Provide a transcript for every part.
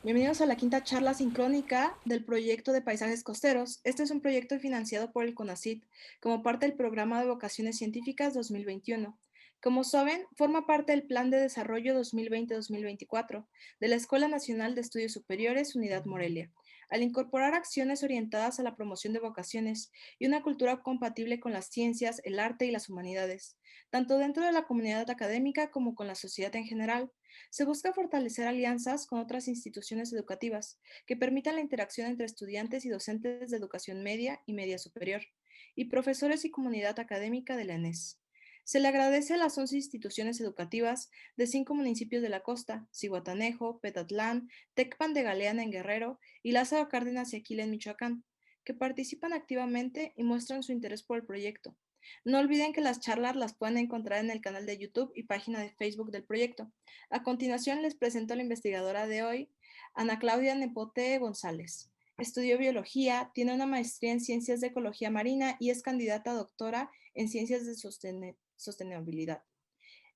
Bienvenidos a la quinta charla sincrónica del proyecto de paisajes costeros. Este es un proyecto financiado por el CONACYT como parte del Programa de Vocaciones Científicas 2021. Como saben, forma parte del Plan de Desarrollo 2020-2024 de la Escuela Nacional de Estudios Superiores Unidad Morelia, al incorporar acciones orientadas a la promoción de vocaciones y una cultura compatible con las ciencias, el arte y las humanidades, tanto dentro de la comunidad académica como con la sociedad en general. Se busca fortalecer alianzas con otras instituciones educativas que permitan la interacción entre estudiantes y docentes de educación media y media superior, y profesores y comunidad académica de la ENES. Se le agradece a las 11 instituciones educativas de 5 municipios de la costa, Zihuatanejo, Petatlán, Tecpan de Galeana en Guerrero y Lázaro Cárdenas y Aquila en Michoacán, que participan activamente y muestran su interés por el proyecto. No olviden que las charlas las pueden encontrar en el canal de YouTube y página de Facebook del proyecto. A continuación les presento a la investigadora de hoy, Ana Claudia Nepote González. Estudió biología, tiene una maestría en ciencias de ecología marina y es candidata a doctora en ciencias de sostenibilidad.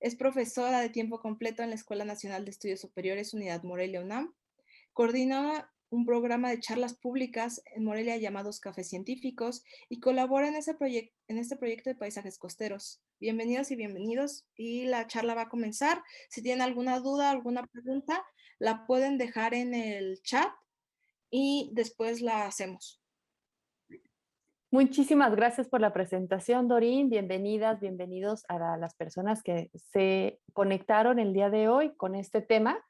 Es profesora de tiempo completo en la Escuela Nacional de Estudios Superiores Unidad Morelia UNAM. Coordina un programa de charlas públicas en Morelia llamados Cafés Científicos y colabora en este proyecto de paisajes costeros. Bienvenidos y bienvenidos, y la charla va a comenzar. Si tienen alguna duda, alguna pregunta, la pueden dejar en el chat y después la hacemos. Muchísimas gracias por la presentación, Dorín. Bienvenidas, bienvenidos a las personas que se conectaron el día de hoy con este tema.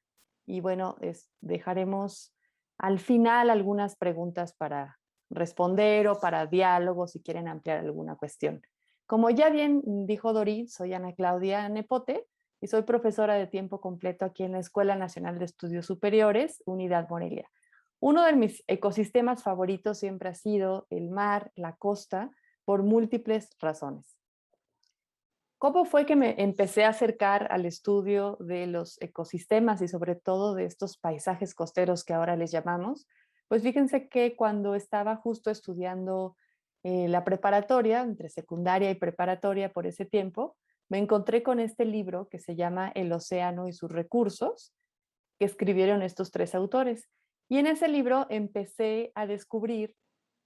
Y bueno, dejaremos al final algunas preguntas para responder o para diálogo si quieren ampliar alguna cuestión. Como ya bien dijo Dorín, soy Ana Claudia Nepote y soy profesora de tiempo completo aquí en la Escuela Nacional de Estudios Superiores, Unidad Morelia. Uno de mis ecosistemas favoritos siempre ha sido el mar, la costa, por múltiples razones. ¿Cómo fue que me empecé a acercar al estudio de los ecosistemas y sobre todo de estos paisajes costeros que ahora les llamamos? Pues fíjense que cuando estaba justo estudiando la preparatoria, entre secundaria y preparatoria por ese tiempo, me encontré con este libro que se llama El océano y sus recursos, que escribieron estos tres autores. Y en ese libro empecé a descubrir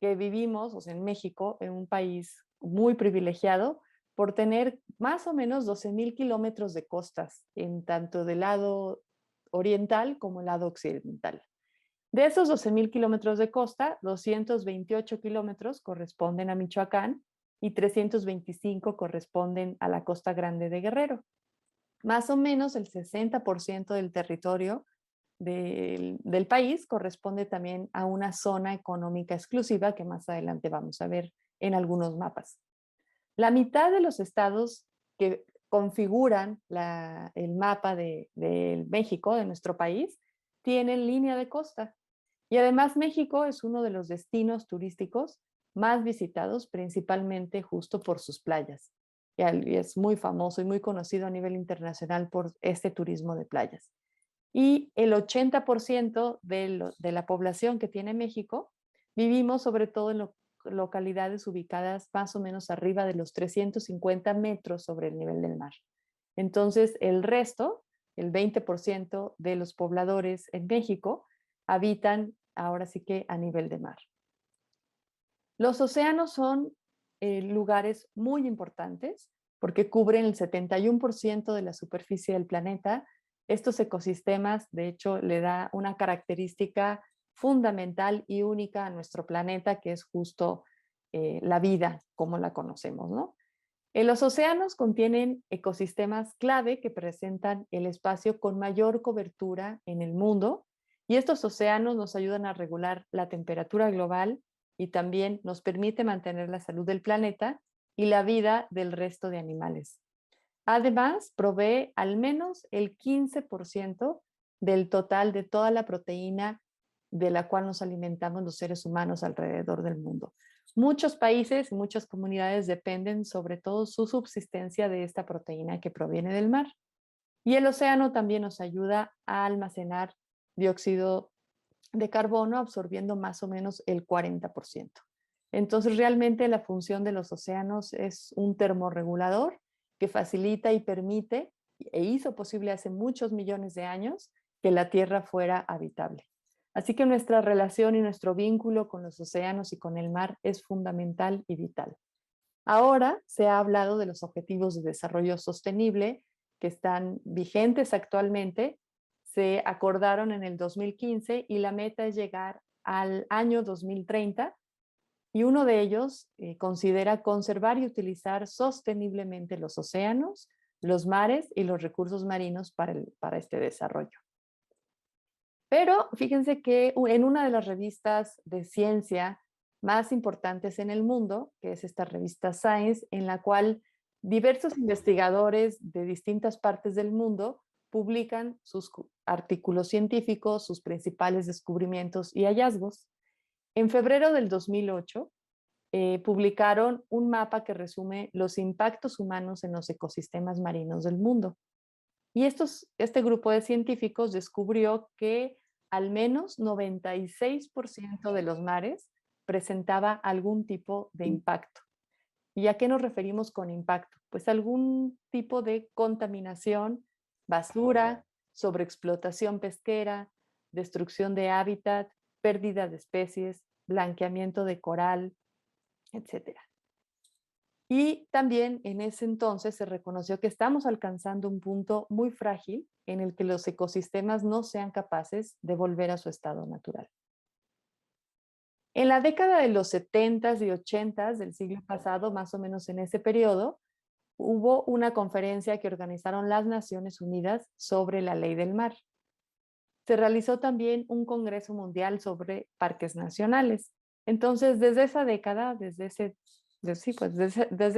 que vivimos, o sea, en México, en un país muy privilegiado por tener más o menos 12,000 kilómetros de costas, en tanto del lado oriental como el lado occidental. De esos 12,000 kilómetros de costa, 228 kilómetros corresponden a Michoacán y 325 corresponden a la Costa Grande de Guerrero. Más o menos el 60% del territorio del país corresponde también a una zona económica exclusiva que más adelante vamos a ver en algunos mapas. La mitad de los estados que configuran el mapa de México, de nuestro país, tienen línea de costa. Y además México es uno de los destinos turísticos más visitados, principalmente justo por sus playas. Y es muy famoso y muy conocido a nivel internacional por este turismo de playas. Y el 80% de la población que tiene México vivimos sobre todo en localidades ubicadas más o menos arriba de los 350 metros sobre el nivel del mar. Entonces, el resto, el 20% de los pobladores en México, habitan ahora sí que a nivel de mar. Los océanos son lugares muy importantes porque cubren el 71% de la superficie del planeta. Estos ecosistemas, de hecho, le da una característica fundamental y única a nuestro planeta, que es justo la vida como la conocemos, ¿no? Los océanos contienen ecosistemas clave que presentan el espacio con mayor cobertura en el mundo, y estos océanos nos ayudan a regular la temperatura global y también nos permite mantener la salud del planeta y la vida del resto de animales. Además, provee al menos el 15% del total de toda la proteína de la cual nos alimentamos los seres humanos alrededor del mundo. Muchos países y muchas comunidades dependen sobre todo su subsistencia de esta proteína que proviene del mar. Y el océano también nos ayuda a almacenar dióxido de carbono, absorbiendo más o menos el 40%. Entonces, realmente la función de los océanos es un termorregulador que facilita y permite, e hizo posible hace muchos millones de años, que la Tierra fuera habitable. Así que nuestra relación y nuestro vínculo con los océanos y con el mar es fundamental y vital. Ahora se ha hablado de los objetivos de desarrollo sostenible que están vigentes actualmente. Se acordaron en el 2015 y la meta es llegar al año 2030 y uno de ellos considera conservar y utilizar sosteniblemente los océanos, los mares y los recursos marinos para este desarrollo. Pero fíjense que en una de las revistas de ciencia más importantes en el mundo, que es esta revista Science, en la cual diversos investigadores de distintas partes del mundo publican sus artículos científicos, sus principales descubrimientos y hallazgos. En febrero del 2008, publicaron un mapa que resume los impactos humanos en los ecosistemas marinos del mundo. Y este grupo de científicos descubrió que al menos 96% de los mares presentaba algún tipo de impacto. ¿Y a qué nos referimos con impacto? Pues algún tipo de contaminación, basura, sobreexplotación pesquera, destrucción de hábitat, pérdida de especies, blanqueamiento de coral, etcétera. Y también en ese entonces se reconoció que estamos alcanzando un punto muy frágil en el que los ecosistemas no sean capaces de volver a su estado natural. En la década de los 70s y 80s del siglo pasado, más o menos en ese periodo, hubo una conferencia que organizaron las Naciones Unidas sobre la ley del mar. Se realizó también un Congreso Mundial sobre parques nacionales. Entonces, desde esa década, desde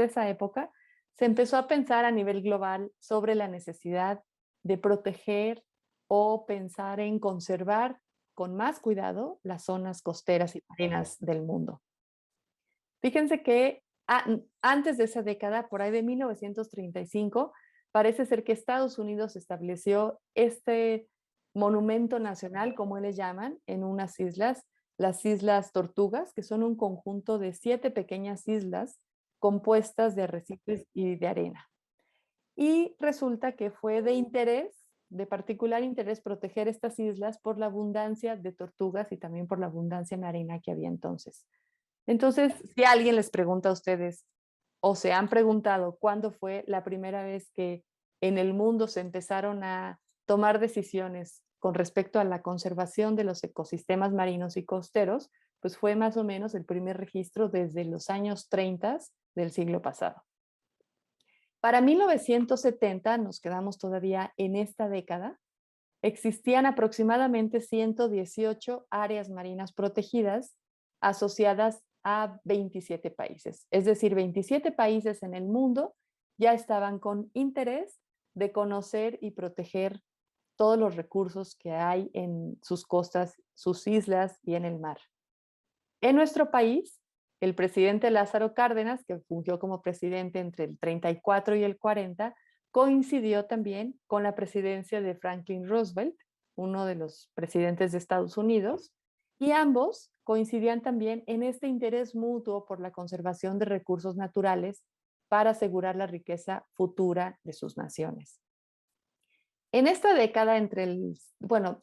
esa época, se empezó a pensar a nivel global sobre la necesidad de proteger o pensar en conservar con más cuidado las zonas costeras y marinas del mundo. Fíjense que antes de esa década, por ahí de 1935, parece ser que Estados Unidos estableció este monumento nacional, como les llaman, en unas islas, las Islas Tortugas, que son un conjunto de 7 pequeñas islas compuestas de arrecifes y de arena. Y resulta que fue de particular interés, proteger estas islas por la abundancia de tortugas y también por la abundancia en arena que había entonces. Entonces, si alguien les pregunta a ustedes o se han preguntado cuándo fue la primera vez que en el mundo se empezaron a tomar decisiones con respecto a la conservación de los ecosistemas marinos y costeros, pues fue más o menos el primer registro desde los años 30 del siglo pasado. Para 1970, nos quedamos todavía en esta década, existían aproximadamente 118 áreas marinas protegidas asociadas a 27 países. Es decir, 27 países en el mundo ya estaban con interés de conocer y proteger todos los recursos que hay en sus costas, sus islas y en el mar. En nuestro país, el presidente Lázaro Cárdenas, que fungió como presidente entre el 34 y el 40, coincidió también con la presidencia de Franklin Roosevelt, uno de los presidentes de Estados Unidos, y ambos coincidían también en este interés mutuo por la conservación de recursos naturales para asegurar la riqueza futura de sus naciones. En esta década,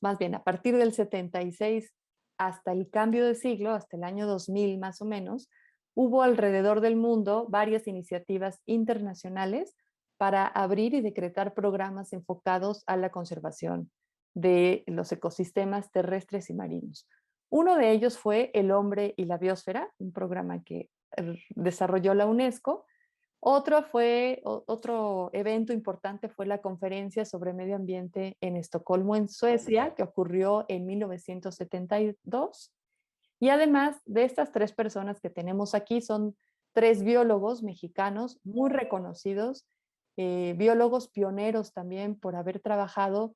más bien a partir del 76 hasta el cambio de siglo, hasta el año 2000 más o menos, hubo alrededor del mundo varias iniciativas internacionales para abrir y decretar programas enfocados a la conservación de los ecosistemas terrestres y marinos. Uno de ellos fue El hombre y la biosfera, un programa que desarrolló la UNESCO. Otro evento importante fue la conferencia sobre medio ambiente en Estocolmo, en Suecia, que ocurrió en 1972. Y además de estas 3 personas que tenemos aquí, son 3 biólogos mexicanos muy reconocidos, biólogos pioneros también por haber trabajado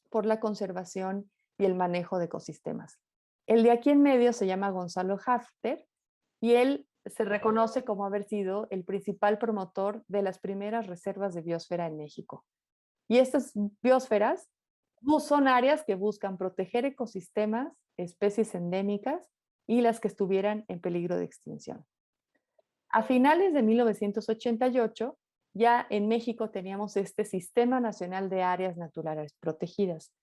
por la conservación y el manejo de ecosistemas. El de aquí en medio se llama Gonzalo Hafter y él se reconoce como haber sido el principal promotor de las primeras reservas de biosfera en México. Y estas biosferas son áreas que buscan proteger ecosistemas, especies endémicas y las que estuvieran en peligro de extinción. A finales de 1988, ya en México teníamos este Sistema Nacional de Áreas Naturales Protegidas.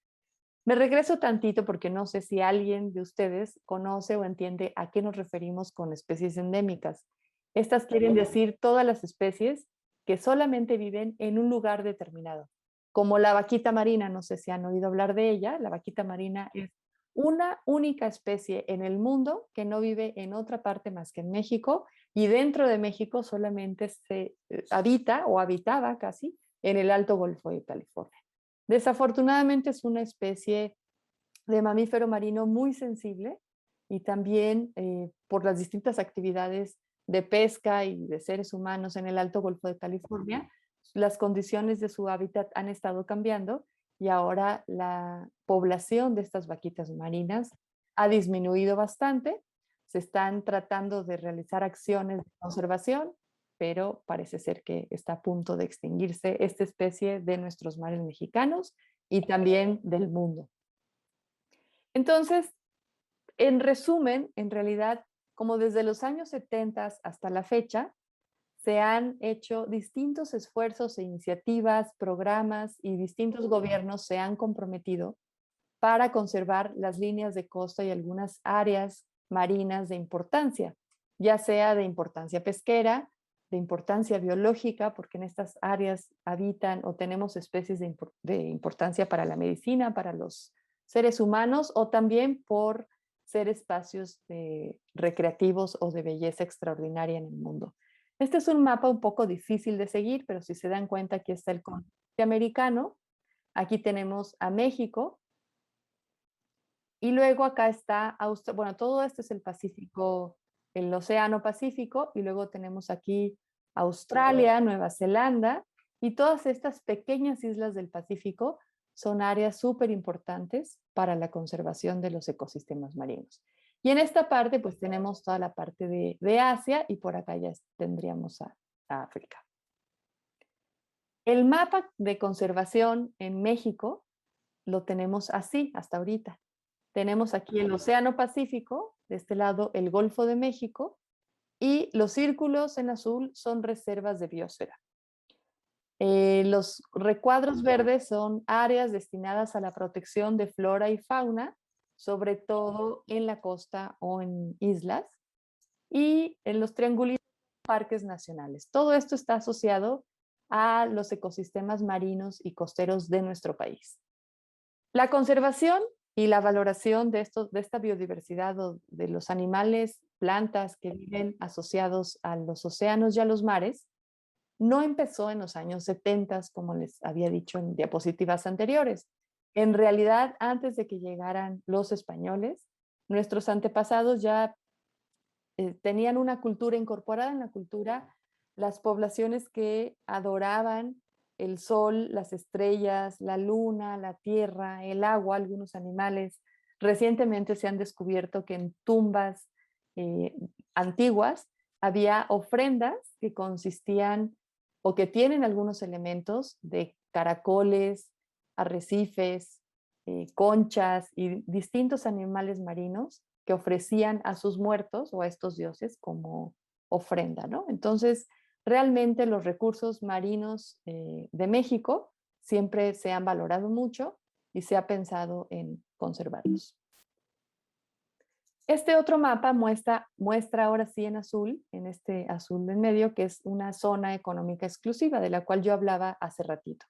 Me regreso tantito porque no sé si alguien de ustedes conoce o entiende a qué nos referimos con especies endémicas. Estas quieren decir todas las especies que solamente viven en un lugar determinado, como la vaquita marina, no sé si han oído hablar de ella. La vaquita marina es una única especie en el mundo que no vive en otra parte más que en México, y dentro de México solamente se habita o habitaba casi en el Alto Golfo de California. Desafortunadamente es una especie de mamífero marino muy sensible, y también por las distintas actividades de pesca y de seres humanos en el Alto Golfo de California, las condiciones de su hábitat han estado cambiando, y ahora la población de estas vaquitas marinas ha disminuido bastante. Se están tratando de realizar acciones de conservación, pero parece ser que está a punto de extinguirse esta especie de nuestros mares mexicanos y también del mundo. Entonces, en resumen, en realidad, como desde los años 70 hasta la fecha, se han hecho distintos esfuerzos e iniciativas, programas, y distintos gobiernos se han comprometido para conservar las líneas de costa y algunas áreas marinas de importancia, ya sea de importancia pesquera, de importancia biológica, porque en estas áreas habitan o tenemos especies de importancia para la medicina, para los seres humanos, o también por ser espacios recreativos o de belleza extraordinaria en el mundo. Este es un mapa un poco difícil de seguir, pero si se dan cuenta, aquí está el continente americano, aquí tenemos a México, y luego acá está Australia. Bueno, todo esto es el Pacífico, el Océano Pacífico, y luego tenemos aquí Australia, Nueva Zelanda, y todas estas pequeñas islas del Pacífico son áreas súper importantes para la conservación de los ecosistemas marinos. Y en esta parte, pues tenemos toda la parte de Asia, y por acá ya tendríamos a África. El mapa de conservación en México lo tenemos así hasta ahorita. Tenemos aquí el Océano Pacífico, de este lado el Golfo de México, y los círculos en azul son reservas de biosfera. Los recuadros verdes son áreas destinadas a la protección de flora y fauna, sobre todo en la costa o en islas, y en los triangulitos parques nacionales. Todo esto está asociado a los ecosistemas marinos y costeros de nuestro país. La conservación y la valoración de esta biodiversidad o de los animales, plantas que viven asociados a los océanos y a los mares, no empezó en los años 70, como les había dicho en diapositivas anteriores. En realidad, antes de que llegaran los españoles, nuestros antepasados ya tenían una cultura incorporada en la cultura, las poblaciones que adoraban el sol, las estrellas, la luna, la tierra, el agua, algunos animales. Recientemente se han descubierto que en tumbas antiguas había ofrendas que consistían o que tienen algunos elementos de caracoles, arrecifes, conchas y distintos animales marinos que ofrecían a sus muertos o a estos dioses como ofrenda, ¿no? Entonces, realmente los recursos marinos de México siempre se han valorado mucho y se ha pensado en conservarlos. Este otro mapa muestra ahora sí en azul, en este azul en medio, que es una zona económica exclusiva de la cual yo hablaba hace ratito.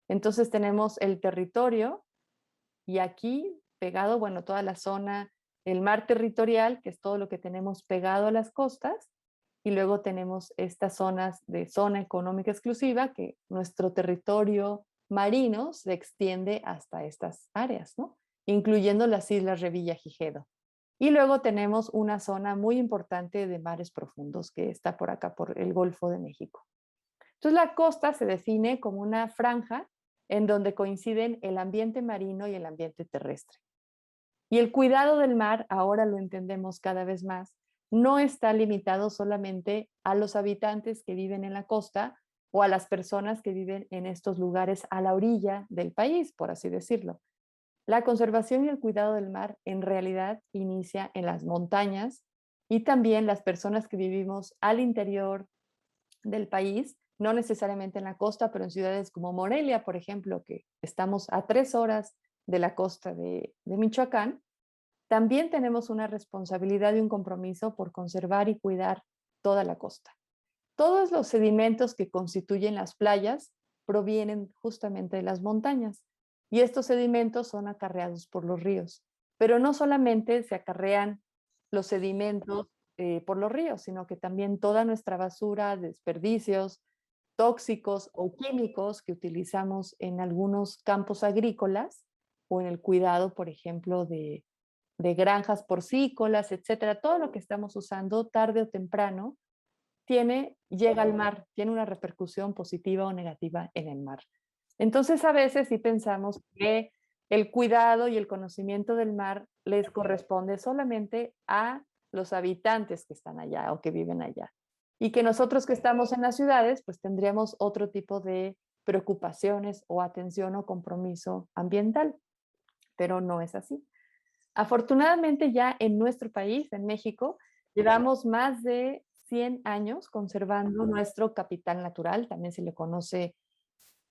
Entonces tenemos el territorio, y aquí pegado, bueno, toda la zona, el mar territorial, que es todo lo que tenemos pegado a las costas, y luego tenemos estas zonas de zona económica exclusiva, que nuestro territorio marino se extiende hasta estas áreas, ¿no? Incluyendo las islas Revillagigedo. Y luego tenemos una zona muy importante de mares profundos que está por acá, por el Golfo de México. Entonces la costa se define como una franja en donde coinciden el ambiente marino y el ambiente terrestre. Y el cuidado del mar, ahora lo entendemos cada vez más, no está limitado solamente a los habitantes que viven en la costa o a las personas que viven en estos lugares a la orilla del país, por así decirlo. La conservación y el cuidado del mar en realidad inicia en las montañas, y también las personas que vivimos al interior del país, no necesariamente en la costa, pero en ciudades como Morelia, por ejemplo, que estamos a 3 horas de la costa de Michoacán, también tenemos una responsabilidad y un compromiso por conservar y cuidar toda la costa. Todos los sedimentos que constituyen las playas provienen justamente de las montañas y estos sedimentos son acarreados por los ríos. Pero no solamente se acarrean los sedimentos por los ríos, sino que también toda nuestra basura, desperdicios, tóxicos o químicos que utilizamos en algunos campos agrícolas o en el cuidado, por ejemplo, de granjas porcícolas, etcétera. Todo lo que estamos usando tarde o temprano llega al mar, tiene una repercusión positiva o negativa en el mar. Entonces, a veces sí pensamos que el cuidado y el conocimiento del mar les corresponde solamente a los habitantes que están allá o que viven allá. Y que nosotros que estamos en las ciudades, pues tendríamos otro tipo de preocupaciones o atención o compromiso ambiental, pero no es así. Afortunadamente ya en nuestro país, en México, llevamos más de 100 años conservando nuestro capital natural, también se le conoce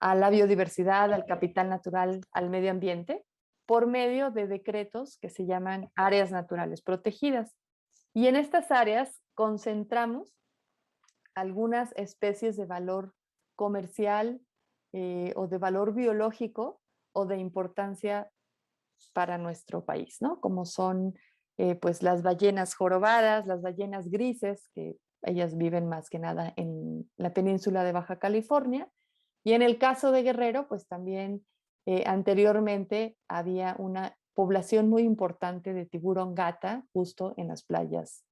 a la biodiversidad, al capital natural, al medio ambiente, por medio de decretos que se llaman áreas naturales protegidas. Y en estas áreas concentramos algunas especies de valor comercial o de valor biológico o de importancia para nuestro país, ¿no? Como son pues las ballenas jorobadas, las ballenas grises, que ellas viven más que nada en la península de Baja California. Y en el caso de Guerrero, pues también anteriormente había una población muy importante de tiburón gata justo en las playas,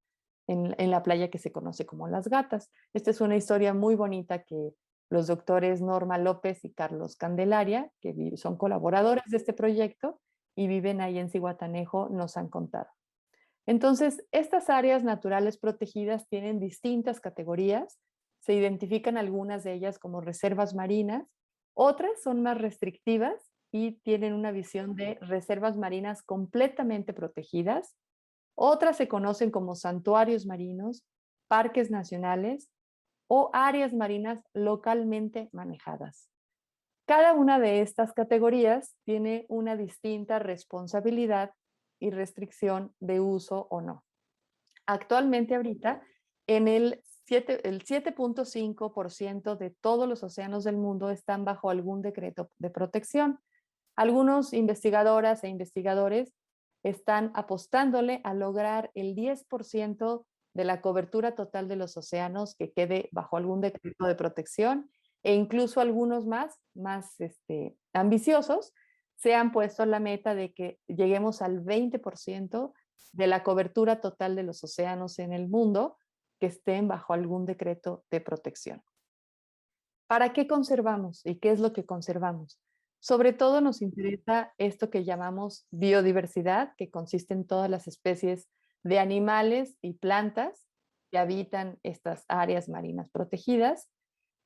en la playa que se conoce como Las Gatas. Esta es una historia muy bonita que los doctores Norma López y Carlos Candelaria, que son colaboradores de este proyecto y viven ahí en Zihuatanejo, nos han contado. Entonces, estas áreas naturales protegidas tienen distintas categorías. Se identifican algunas de ellas como reservas marinas, otras son más restrictivas y tienen una visión de reservas marinas completamente protegidas. Otras se conocen como santuarios marinos, parques nacionales o áreas marinas localmente manejadas. Cada una de estas categorías tiene una distinta responsabilidad y restricción de uso o no. Actualmente ahorita, en el 7.5% de todos los océanos del mundo están bajo algún decreto de protección. Algunos investigadoras e investigadores están apostándole a lograr el 10% de la cobertura total de los océanos que quede bajo algún decreto de protección e incluso algunos más ambiciosos se han puesto la meta de que lleguemos al 20% de la cobertura total de los océanos en el mundo que estén bajo algún decreto de protección. ¿Para qué conservamos y qué es lo que conservamos? Sobre todo nos interesa esto que llamamos biodiversidad, que consiste en todas las especies de animales y plantas que habitan estas áreas marinas protegidas.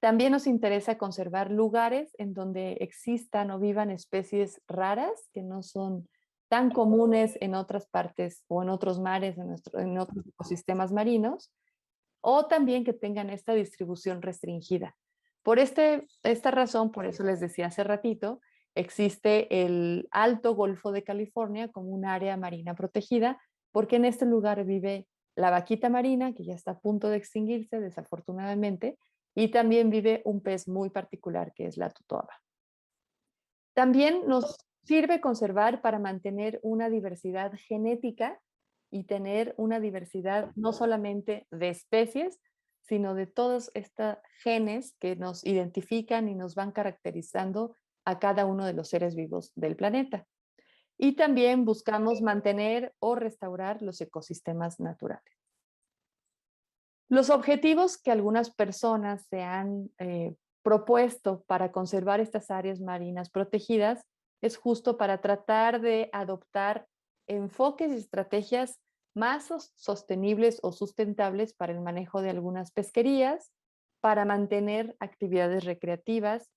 También nos interesa conservar lugares en donde existan o vivan especies raras que no son tan comunes en otras partes o en otros mares, en otros ecosistemas marinos, o también que tengan esta distribución restringida. Por esta razón, por eso les decía hace ratito, existe el Alto Golfo de California como un área marina protegida, porque en este lugar vive la vaquita marina, que ya está a punto de extinguirse, desafortunadamente, y también vive un pez muy particular, que es la totoaba. También nos sirve conservar para mantener una diversidad genética y tener una diversidad no solamente de especies, sino de todos estos genes que nos identifican y nos van caracterizando a cada uno de los seres vivos del planeta. Y también buscamos mantener o restaurar los ecosistemas naturales. Los objetivos que algunas personas se han propuesto para conservar estas áreas marinas protegidas es justo para tratar de adoptar enfoques y estrategias más sostenibles o sustentables para el manejo de algunas pesquerías, para mantener actividades recreativas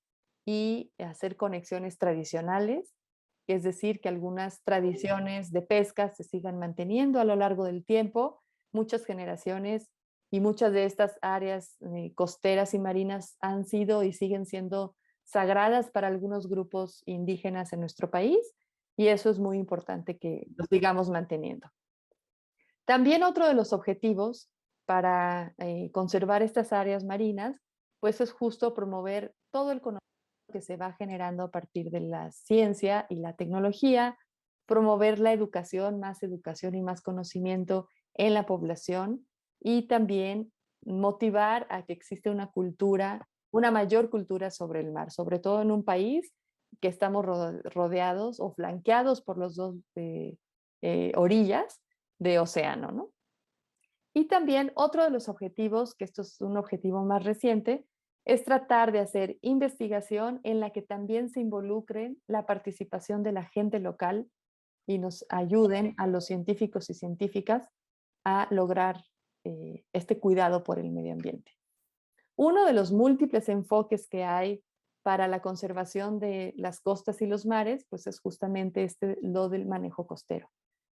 y hacer conexiones tradicionales, es decir, que algunas tradiciones de pesca se sigan manteniendo a lo largo del tiempo, muchas generaciones y muchas de estas áreas costeras y marinas han sido y siguen siendo sagradas para algunos grupos indígenas en nuestro país y eso es muy importante que lo sigamos manteniendo. También otro de los objetivos para conservar estas áreas marinas, pues es justo promover todo el conocimiento que se va generando a partir de la ciencia y la tecnología, promover la educación, más educación y más conocimiento en la población y también motivar a que existe una cultura, una mayor cultura sobre el mar, sobre todo en un país que estamos rodeados o flanqueados por los dos orillas de océano, ¿no? Y también otro de los objetivos, que esto es un objetivo más reciente, es tratar de hacer investigación en la que también se involucre la participación de la gente local y nos ayuden a los científicos y científicas a lograr este cuidado por el medio ambiente. Uno de los múltiples enfoques que hay para la conservación de las costas y los mares, pues es justamente lo del manejo costero.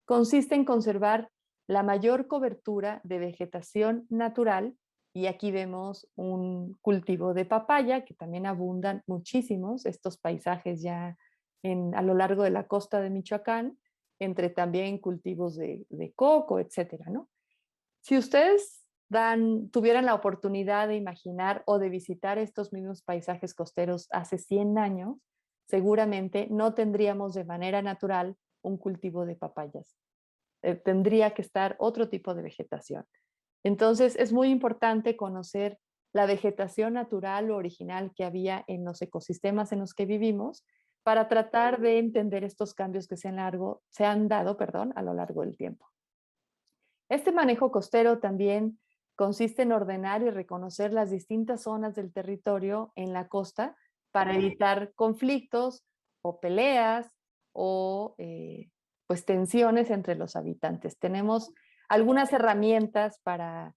Consiste en conservar la mayor cobertura de vegetación natural, y aquí vemos un cultivo de papaya, que también abundan muchísimos estos paisajes ya a lo largo de la costa de Michoacán, entre también cultivos de coco, etcétera, ¿no? Si ustedes tuvieran la oportunidad de imaginar o de visitar estos mismos paisajes costeros hace 100 años, seguramente no tendríamos de manera natural un cultivo de papayas. Tendría que estar otro tipo de vegetación. Entonces, es muy importante conocer la vegetación natural o original que había en los ecosistemas en los que vivimos para tratar de entender estos cambios que se han dado, perdón, a lo largo del tiempo. Este manejo costero también consiste en ordenar y reconocer las distintas zonas del territorio en la costa para evitar conflictos o peleas o pues tensiones entre los habitantes. Tenemos algunas herramientas para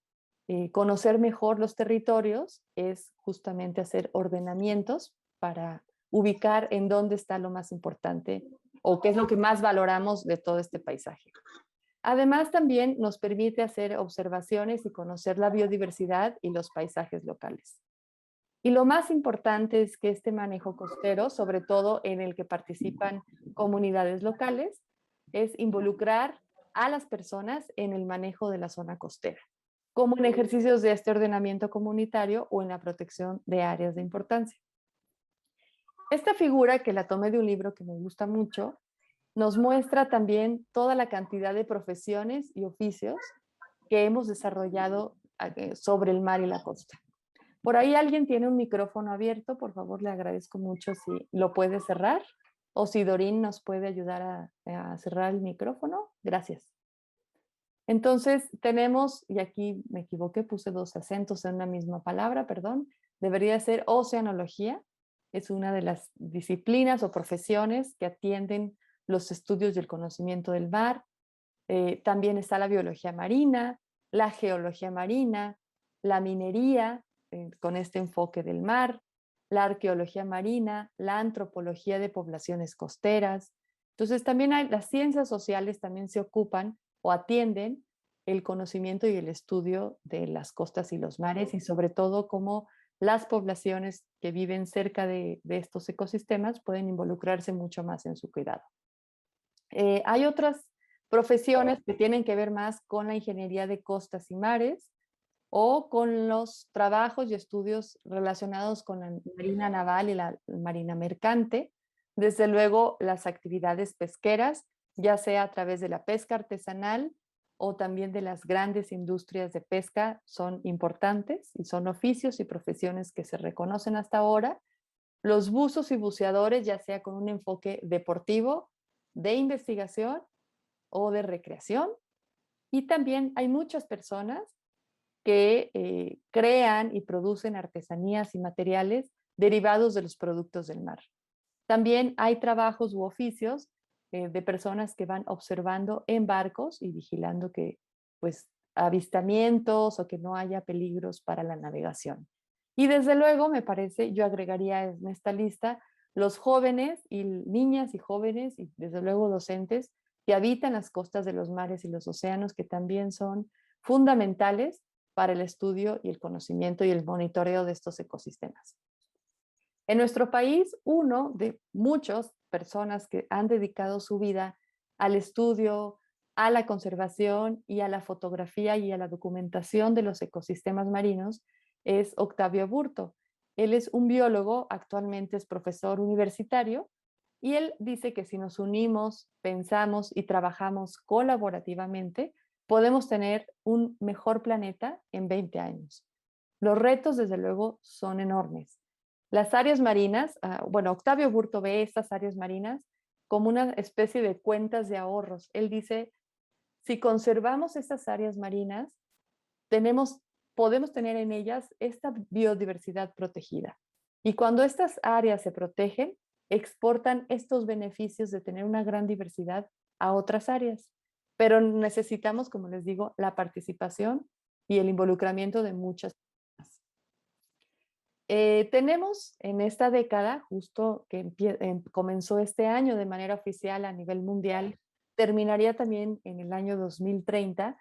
conocer mejor los territorios, es justamente hacer ordenamientos para ubicar en dónde está lo más importante o qué es lo que más valoramos de todo este paisaje. Además, también nos permite hacer observaciones y conocer la biodiversidad y los paisajes locales. Y lo más importante es que este manejo costero, sobre todo en el que participan comunidades locales, es involucrar a las personas en el manejo de la zona costera, como en ejercicios de este ordenamiento comunitario o en la protección de áreas de importancia. Esta figura, que la tomé de un libro que me gusta mucho, nos muestra también toda la cantidad de profesiones y oficios que hemos desarrollado sobre el mar y la costa. Por ahí alguien tiene un micrófono abierto, por favor le agradezco mucho si lo puede cerrar o si Dorín nos puede ayudar a cerrar el micrófono. Gracias. Entonces tenemos, y aquí me equivoqué, puse dos acentos en una misma palabra, perdón, debería ser oceanología, es una de las disciplinas o profesiones que atienden los estudios y el conocimiento del mar. También está la biología marina, la geología marina, la minería, con este enfoque del mar, la arqueología marina, la antropología de poblaciones costeras. Entonces también las ciencias sociales también se ocupan o atienden el conocimiento y el estudio de las costas y los mares y sobre todo cómo las poblaciones que viven cerca de estos ecosistemas pueden involucrarse mucho más en su cuidado. Hay otras profesiones que tienen que ver más con la ingeniería de costas y mares o con los trabajos y estudios relacionados con la marina naval y la marina mercante. Desde luego, las actividades pesqueras, ya sea a través de la pesca artesanal o también de las grandes industrias de pesca, son importantes y son oficios y profesiones que se reconocen hasta ahora. Los buzos y buceadores, ya sea con un enfoque deportivo, de investigación o de recreación. Y también hay muchas personas que crean y producen artesanías y materiales derivados de los productos del mar. También hay trabajos u oficios de personas que van observando en barcos y vigilando que, pues, avistamientos o que no haya peligros para la navegación. Y desde luego, me parece, yo agregaría en esta lista los jóvenes y niñas y jóvenes y desde luego docentes que habitan las costas de los mares y los océanos, que también son fundamentales para el estudio y el conocimiento y el monitoreo de estos ecosistemas. En nuestro país, uno de muchas personas que han dedicado su vida al estudio, a la conservación y a la fotografía y a la documentación de los ecosistemas marinos es Octavio Aburto. Él es un biólogo, actualmente es profesor universitario, y él dice que si nos unimos, pensamos y trabajamos colaborativamente, podemos tener un mejor planeta en 20 años. Los retos, desde luego, son enormes. Las áreas marinas, bueno, Octavio Burto ve estas áreas marinas como una especie de cuentas de ahorros. Él dice, si conservamos estas áreas marinas, podemos tener en ellas esta biodiversidad protegida. Y cuando estas áreas se protegen, exportan estos beneficios de tener una gran diversidad a otras áreas. Pero necesitamos, como les digo, la participación y el involucramiento de muchas personas. Tenemos en esta década, justo que comenzó este año de manera oficial a nivel mundial, terminaría también en el año 2030.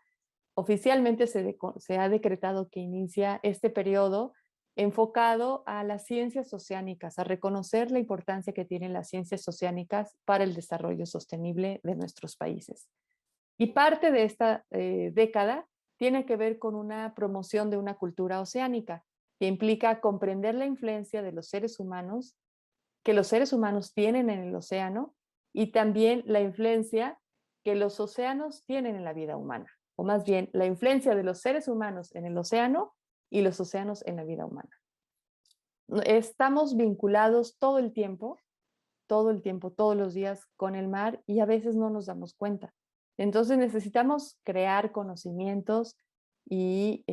Oficialmente se ha decretado que inicia este periodo enfocado a las ciencias oceánicas, a reconocer la importancia que tienen las ciencias oceánicas para el desarrollo sostenible de nuestros países. Y parte de esta década tiene que ver con una promoción de una cultura oceánica, que implica comprender la influencia de los seres humanos, que los seres humanos tienen en el océano, y también la influencia que los océanos tienen en la vida humana, o más bien la influencia de los seres humanos en el océano y los océanos en la vida humana. Estamos vinculados todo el tiempo, todos los días con el mar y a veces no nos damos cuenta. Entonces necesitamos crear conocimientos y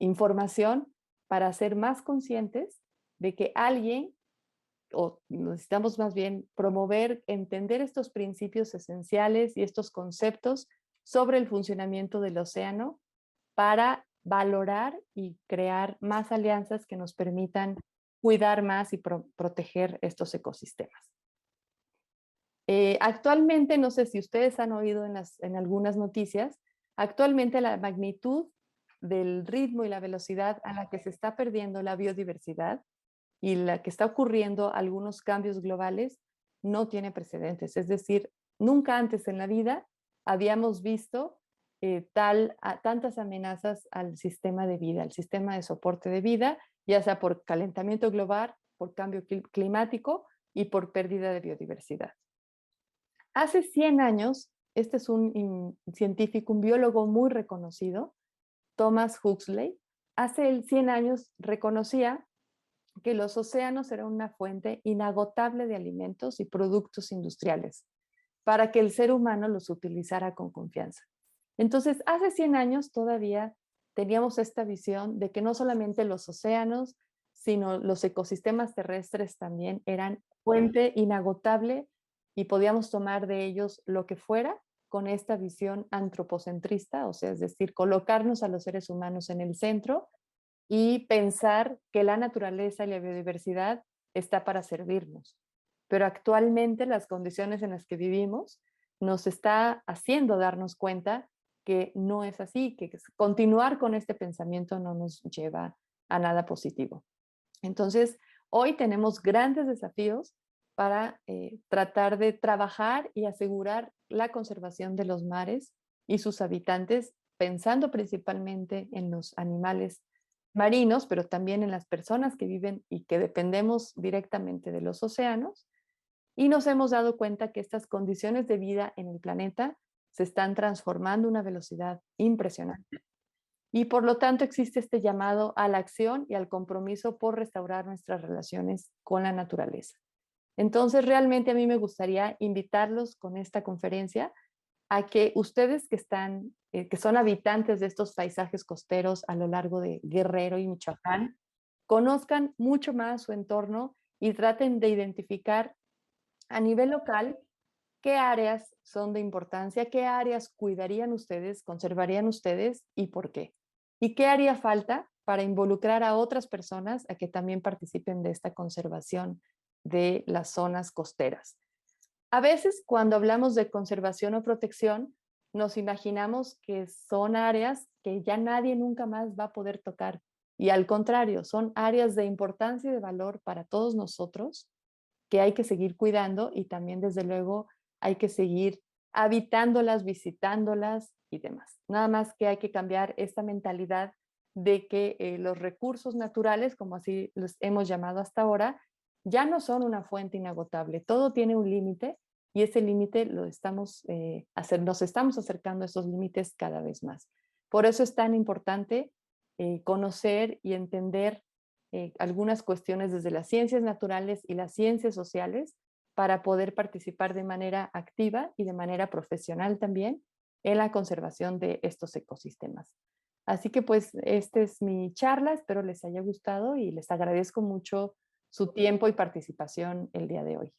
información para ser más conscientes de que alguien, o necesitamos más bien promover, entender estos principios esenciales y estos conceptos sobre el funcionamiento del océano para valorar y crear más alianzas que nos permitan cuidar más y proteger estos ecosistemas. Actualmente, no sé si ustedes han oído en algunas noticias, actualmente la magnitud del ritmo y la velocidad a la que se está perdiendo la biodiversidad y la que está ocurriendo algunos cambios globales no tiene precedentes. Es decir, nunca antes en la vida habíamos visto tantas amenazas al sistema de vida, al sistema de soporte de vida, ya sea por calentamiento global, por cambio climático y por pérdida de biodiversidad. Hace 100 años, este es un científico, un biólogo muy reconocido, Thomas Huxley, hace 100 años reconocía que los océanos eran una fuente inagotable de alimentos y productos industriales para que el ser humano los utilizara con confianza. Entonces, hace 100 años todavía teníamos esta visión de que no solamente los océanos, sino los ecosistemas terrestres también eran fuente inagotable y podíamos tomar de ellos lo que fuera con esta visión antropocentrista, o sea, es decir, colocarnos a los seres humanos en el centro y pensar que la naturaleza y la biodiversidad está para servirnos. Pero actualmente las condiciones en las que vivimos nos está haciendo darnos cuenta que no es así, que continuar con este pensamiento no nos lleva a nada positivo. Entonces, hoy tenemos grandes desafíos para tratar de trabajar y asegurar la conservación de los mares y sus habitantes, pensando principalmente en los animales marinos, pero también en las personas que viven y que dependemos directamente de los océanos. Y nos hemos dado cuenta que estas condiciones de vida en el planeta se están transformando a una velocidad impresionante. Y por lo tanto existe este llamado a la acción y al compromiso por restaurar nuestras relaciones con la naturaleza. Entonces, realmente a mí me gustaría invitarlos con esta conferencia a que ustedes que son habitantes de estos paisajes costeros a lo largo de Guerrero y Michoacán, conozcan mucho más su entorno y traten de identificar a nivel local qué áreas son de importancia, qué áreas cuidarían ustedes, conservarían ustedes y por qué. Y qué haría falta para involucrar a otras personas a que también participen de esta conservación de las zonas costeras. A veces cuando hablamos de conservación o protección, nos imaginamos que son áreas que ya nadie nunca más va a poder tocar. Y al contrario, son áreas de importancia y de valor para todos nosotros que hay que seguir cuidando y también, desde luego, hay que seguir habitándolas, visitándolas y demás. Nada más que hay que cambiar esta mentalidad de que los recursos naturales, como así los hemos llamado hasta ahora, ya no son una fuente inagotable. Todo tiene un límite y ese límite nos estamos acercando a esos límites cada vez más. Por eso es tan importante conocer y entender algunas cuestiones desde las ciencias naturales y las ciencias sociales para poder participar de manera activa y de manera profesional también en la conservación de estos ecosistemas. Así que pues esta es mi charla, espero les haya gustado y les agradezco mucho su tiempo y participación el día de hoy.